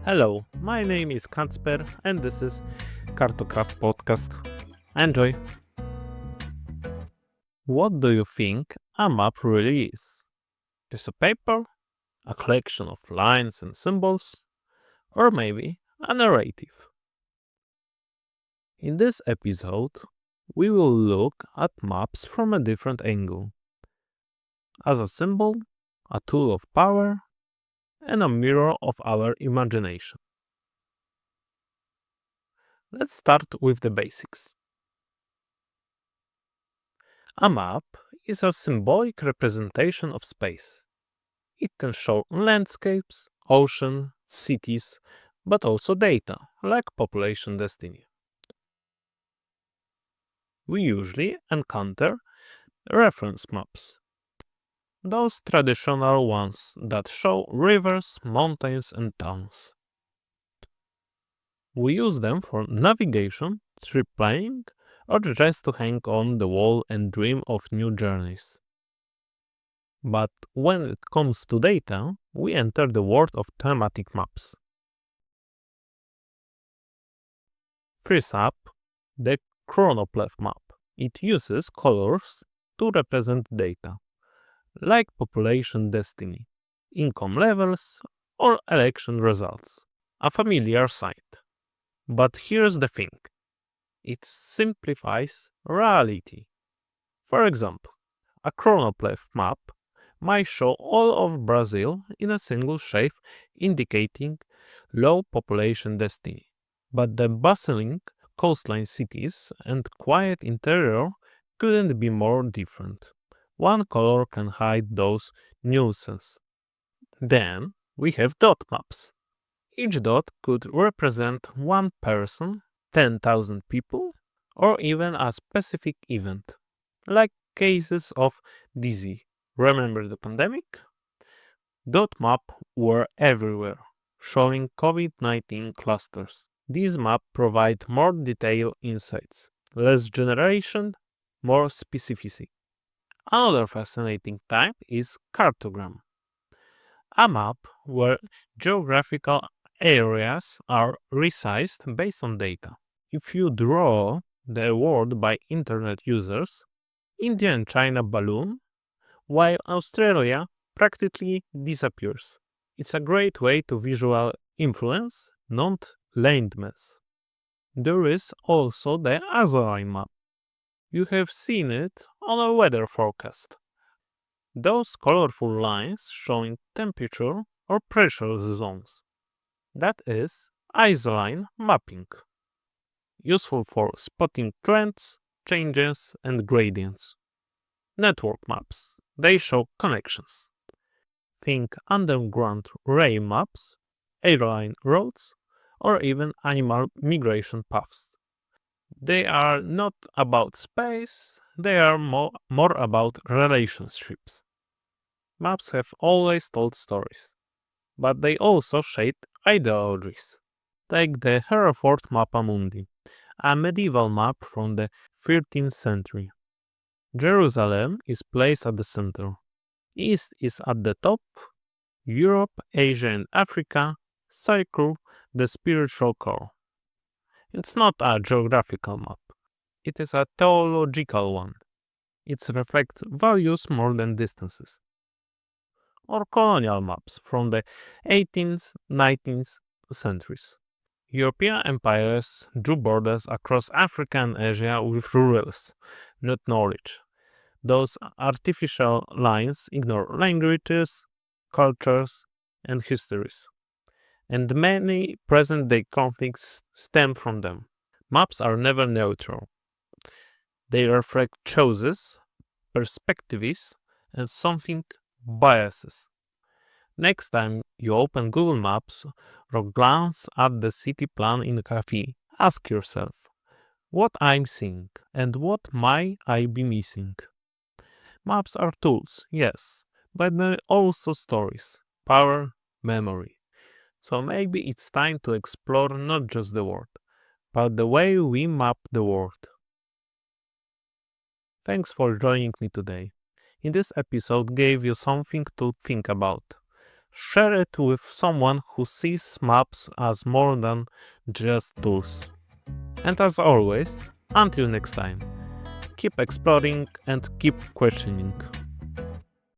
Hello, my name is Kacper and this is CartoPodcast. Enjoy! What do you think a map really is? Is a paper, a collection of lines and symbols, or maybe a narrative? In this episode, we will look at maps from a different angle. As a symbol, a tool of power, and a mirror of our imagination. Let's start with the basics. A map is a symbolic representation of space. It can show landscapes, ocean, cities, but also data, like population density. We usually encounter reference maps. Those traditional ones that show rivers, mountains, and towns. We use them for navigation, trip planning, or just to hang on the wall and dream of new journeys. But when it comes to data, we enter the world of thematic maps. First up, the choropleth map. It uses colors to represent data, like population density, income levels, or election results. A familiar sight. But here's the thing. It simplifies reality. For example, a choropleth map might show all of Brazil in a single shape, indicating low population density. But the bustling coastline cities and quiet interior couldn't be more different. One color can hide those nuances. Then we have dot maps. Each dot could represent one person, 10,000 people, or even a specific event, like cases of disease. Remember the pandemic? Dot maps were everywhere, showing COVID-19 clusters. These maps provide more detailed insights, less generation, more specificity. Another fascinating type is cartogram, a map where geographical areas are resized based on data. If you draw the world by internet users, India and China balloon, while Australia practically disappears. It's a great way to visual influence, not landmass. There is also the Azaline map. You have seen it on a weather forecast. Those colorful lines showing temperature or pressure zones. That is isoline mapping, useful for spotting trends, changes, and gradients. Network maps. They show connections. Think underground rail maps, airline routes, or even animal migration paths. They are not about space, they are more about relationships. Maps have always told stories, but they also shaped ideologies. Take the Hereford Mappa Mundi, a medieval map from the 13th century. Jerusalem is placed at the center. East is at the top, Europe, Asia, and Africa circle the spiritual core. It's not a geographical map, it is a theological one. It reflects values more than distances. Or colonial maps from the 18th, 19th centuries. European empires drew borders across Africa and Asia with rules, not knowledge. Those artificial lines ignore languages, cultures, and histories, and many present day conflicts stem from them. Maps are never neutral. They reflect choices, perspectives, and something biases. Next time you open Google Maps or glance at the city plan in a cafe, ask yourself what I'm seeing and what might I be missing. Maps are tools, yes, but they're also stories, power, memory. So maybe it's time to explore not just the world, but the way we map the world. Thanks for joining me today. In this episode gave you something to think about. Share it with someone who sees maps as more than just tools. And as always, until next time, keep exploring and keep questioning.